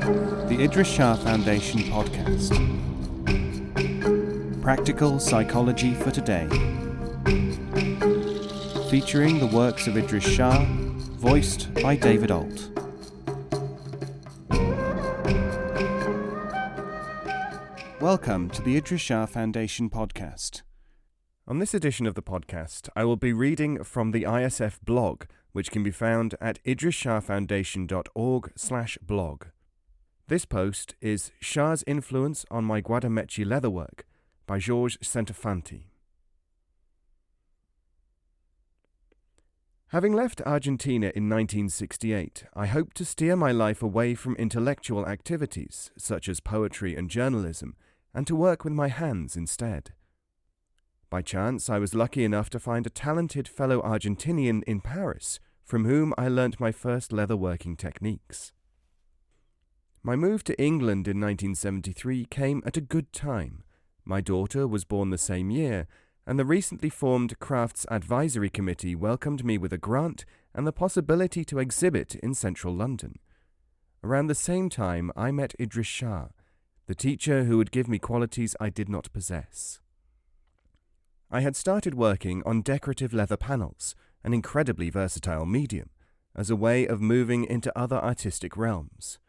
The Idries Shah Foundation podcast. Practical Psychology for Today. Featuring the works of Idries Shah, voiced by David Ault. Welcome to the Idries Shah Foundation podcast. On this edition of the podcast, I will be reading from the ISF Blog, which can be found at idriesshahfoundation.org/blog. This post is Shah's Influence on My Guadamechi Leatherwork by Georges Centofanti. Having left Argentina in 1968, I hoped to steer my life away from intellectual activities such as poetry and journalism, and to work with my hands instead. By chance, I was lucky enough to find a talented fellow Argentinian in Paris, from whom I learnt my first leatherworking techniques. My move to England in 1973 came at a good time. My daughter was born the same year, and the recently formed Crafts Advisory Committee welcomed me with a grant and the possibility to exhibit in central London. Around the same time, I met Idries Shah, the teacher who would give me qualities I did not possess. I had started working on decorative leather panels, an incredibly versatile medium, as a way of moving into other artistic realms.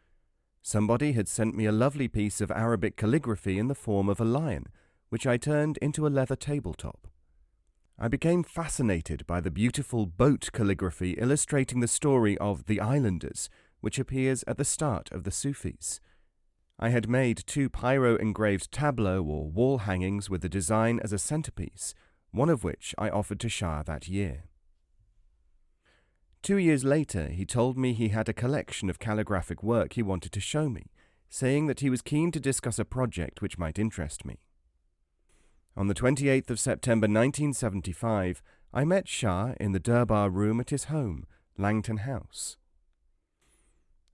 Somebody had sent me a lovely piece of Arabic calligraphy in the form of a lion, which I turned into a leather tabletop. I became fascinated by the beautiful boat calligraphy illustrating the story of the Islanders, which appears at the start of the Sufis. I had made 2 pyro-engraved tableaux or wall hangings with the design as a centerpiece, one of which I offered to Shah that year. 2 years later, he told me he had a collection of calligraphic work he wanted to show me, saying that he was keen to discuss a project which might interest me. On the 28th of September 1975, I met Shah in the Durbar room at his home, Langton House.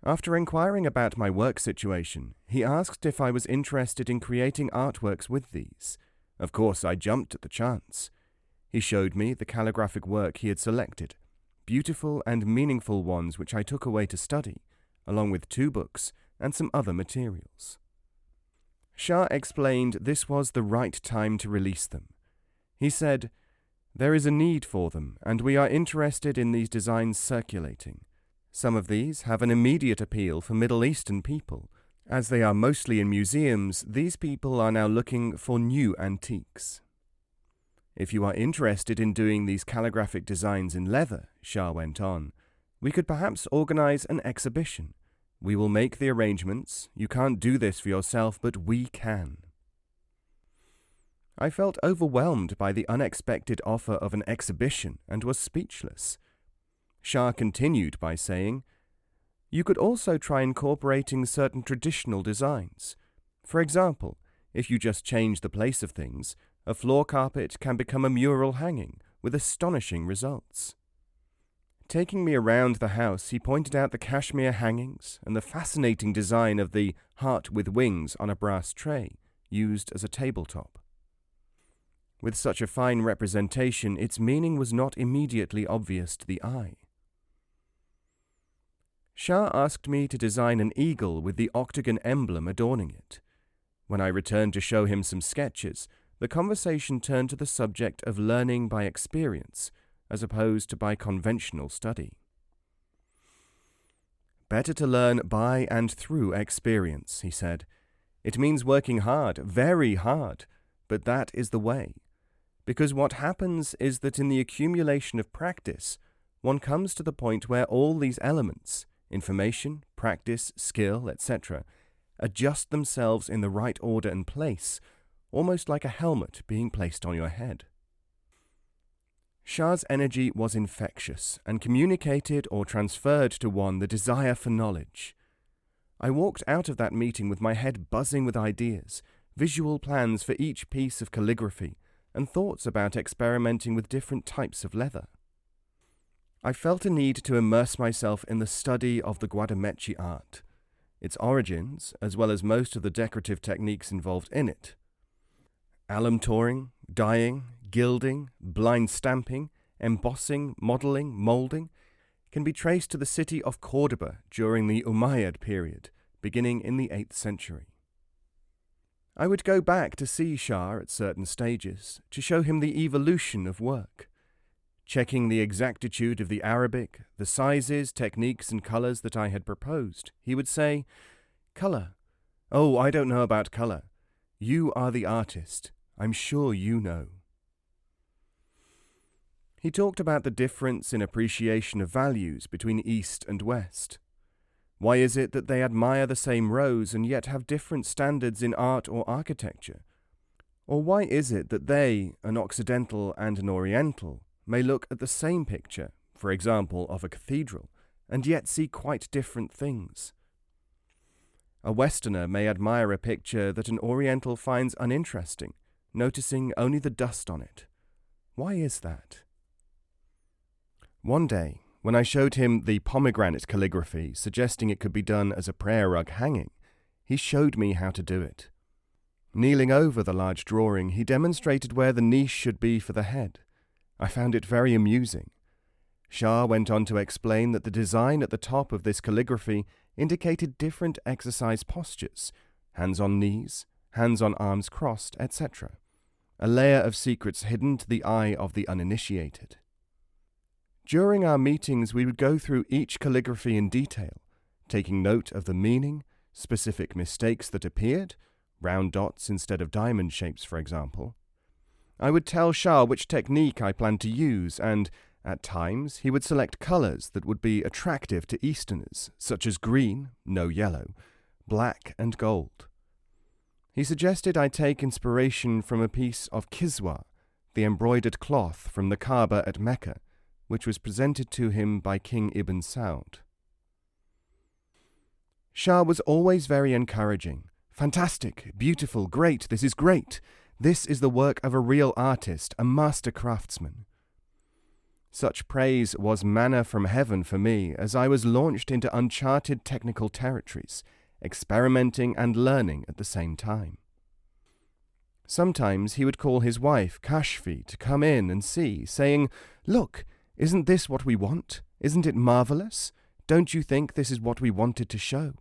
After inquiring about my work situation, he asked if I was interested in creating artworks with these. Of course, I jumped at the chance. He showed me the calligraphic work he had selected, beautiful and meaningful ones which I took away to study, along with 2 books and some other materials. Shah explained this was the right time to release them. He said, "There is a need for them, and we are interested in these designs circulating. Some of these have an immediate appeal for Middle Eastern people. As they are mostly in museums, these people are now looking for new antiques. If you are interested in doing these calligraphic designs in leather," Shah went on, "we could perhaps organize an exhibition. We will make the arrangements. You can't do this for yourself, but we can." I felt overwhelmed by the unexpected offer of an exhibition and was speechless. Shah continued by saying, "You could also try incorporating certain traditional designs. For example, if you just change the place of things, a floor carpet can become a mural hanging with astonishing results." Taking me around the house, he pointed out the cashmere hangings and the fascinating design of the heart with wings on a brass tray, used as a tabletop. With such a fine representation, its meaning was not immediately obvious to the eye. Shah asked me to design an eagle with the octagon emblem adorning it. When I returned to show him some sketches, the conversation turned to the subject of learning by experience, as opposed to by conventional study. "Better to learn by and through experience," he said. "It means working hard, very hard, but that is the way. Because what happens is that in the accumulation of practice, one comes to the point where all these elements, information, practice, skill, etc., adjust themselves in the right order and place, almost like a helmet being placed on your head." Shah's energy was infectious and communicated or transferred to one the desire for knowledge. I walked out of that meeting with my head buzzing with ideas, visual plans for each piece of calligraphy, and thoughts about experimenting with different types of leather. I felt a need to immerse myself in the study of the Guadamechi art, its origins, as well as most of the decorative techniques involved in it. Alum touring, dyeing, gilding, blind stamping, embossing, modelling, moulding can be traced to the city of Córdoba during the Umayyad period, beginning in the 8th century. I would go back to see Shah at certain stages to show him the evolution of work. Checking the exactitude of the Arabic, the sizes, techniques and colours that I had proposed, he would say, "Colour? Oh, I don't know about colour. You are the artist. I'm sure you know." He talked about the difference in appreciation of values between East and West. Why is it that they admire the same rose and yet have different standards in art or architecture? Or why is it that they, an Occidental and an Oriental, may look at the same picture, for example, of a cathedral, and yet see quite different things? A Westerner may admire a picture that an Oriental finds uninteresting, noticing only the dust on it. Why is that? One day, when I showed him the pomegranate calligraphy, suggesting it could be done as a prayer rug hanging, he showed me how to do it. Kneeling over the large drawing, he demonstrated where the niche should be for the head. I found it very amusing. Shah went on to explain that the design at the top of this calligraphy indicated different exercise postures, hands on knees, hands on arms crossed, etc. A layer of secrets hidden to the eye of the uninitiated. During our meetings, we would go through each calligraphy in detail, taking note of the meaning, specific mistakes that appeared, round dots instead of diamond shapes, for example. I would tell Shah which technique I planned to use, and, at times, he would select colours that would be attractive to Easterners, such as green, no yellow, black and gold. He suggested I take inspiration from a piece of kiswa, the embroidered cloth from the Kaaba at Mecca, which was presented to him by King Ibn Saud. Shah was always very encouraging. "Fantastic, beautiful, great, this is great. This is the work of a real artist, a master craftsman." Such praise was manna from heaven for me as I was launched into uncharted technical territories, experimenting and learning at the same time. Sometimes he would call his wife, Kashfi, to come in and see, saying, "Look, isn't this what we want? Isn't it marvellous? Don't you think this is what we wanted to show?"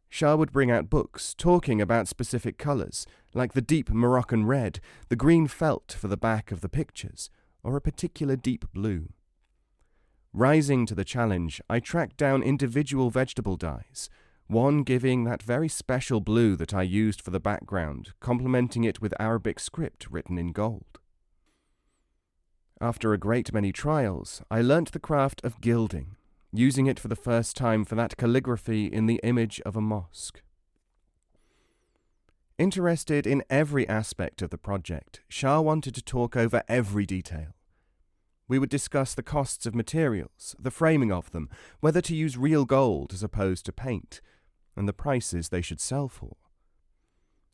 Shah would bring out books talking about specific colours, like the deep Moroccan red, the green felt for the back of the pictures, or a particular deep blue. Rising to the challenge, I tracked down individual vegetable dyes, one giving that very special blue that I used for the background, complementing it with Arabic script written in gold. After a great many trials, I learnt the craft of gilding, using it for the first time for that calligraphy in the image of a mosque. Interested in every aspect of the project, Shah wanted to talk over every detail. We would discuss the costs of materials, the framing of them, whether to use real gold as opposed to paint, and the prices they should sell for.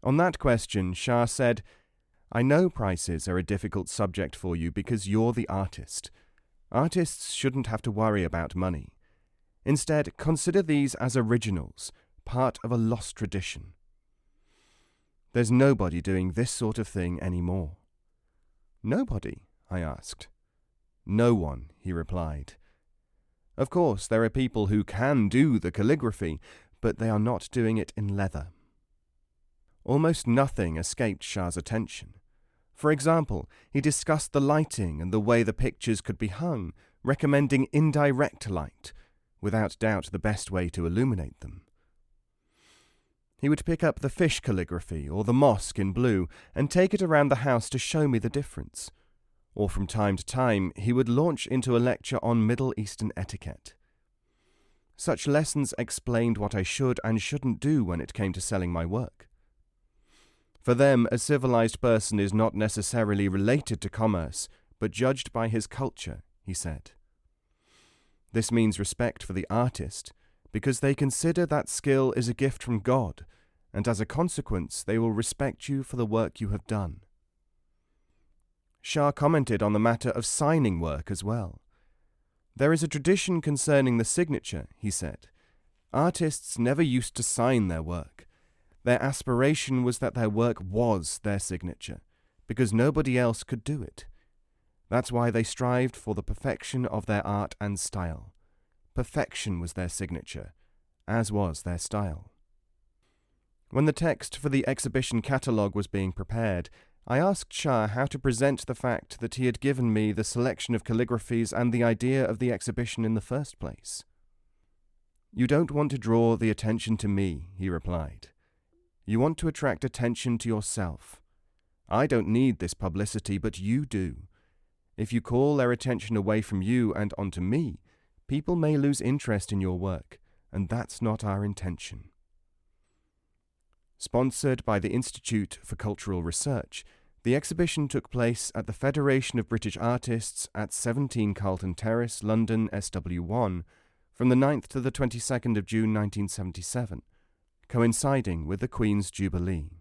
On that question, Shah said, "I know prices are a difficult subject for you because you're the artist. Artists shouldn't have to worry about money. Instead, consider these as originals, part of a lost tradition. There's nobody doing this sort of thing anymore." "Nobody?" I asked. "No one," he replied. "Of course, there are people who can do the calligraphy, but they are not doing it in leather." Almost nothing escaped Shah's attention. For example, he discussed the lighting and the way the pictures could be hung, recommending indirect light, without doubt the best way to illuminate them. He would pick up the fish calligraphy or the mosque in blue and take it around the house to show me the difference. Or from time to time, he would launch into a lecture on Middle Eastern etiquette. Such lessons explained what I should and shouldn't do when it came to selling my work. For them, a civilized person is not necessarily related to commerce, but judged by his culture, he said. This means respect for the artist, because they consider that skill is a gift from God, and as a consequence, they will respect you for the work you have done. Shah commented on the matter of signing work as well. "There is a tradition concerning the signature," he said. "Artists never used to sign their work. Their aspiration was that their work was their signature, because nobody else could do it. That's why they strived for the perfection of their art and style. Perfection was their signature, as was their style. When the text for the exhibition catalogue was being prepared, I asked Shah how to present the fact that he had given me the selection of calligraphies and the idea of the exhibition in the first place. "You don't want to draw the attention to me," he replied. "You want to attract attention to yourself. I don't need this publicity, but you do. If you call their attention away from you and onto me, people may lose interest in your work, and that's not our intention." Sponsored by the Institute for Cultural Research, the exhibition took place at the Federation of British Artists at 17 Carlton Terrace, London, SW1, from the 9th to the 22nd of June 1977, coinciding with the Queen's Jubilee.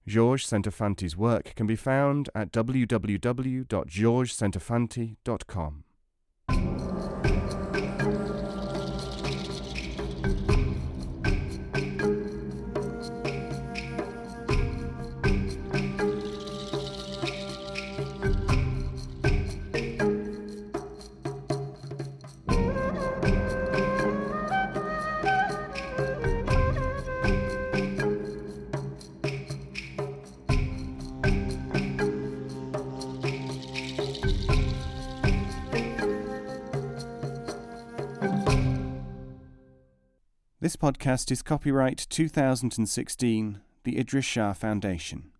Georges Centofanti's work can be found at www.georgescentofanti.com. This podcast is copyright 2016, the Idries Shah Foundation.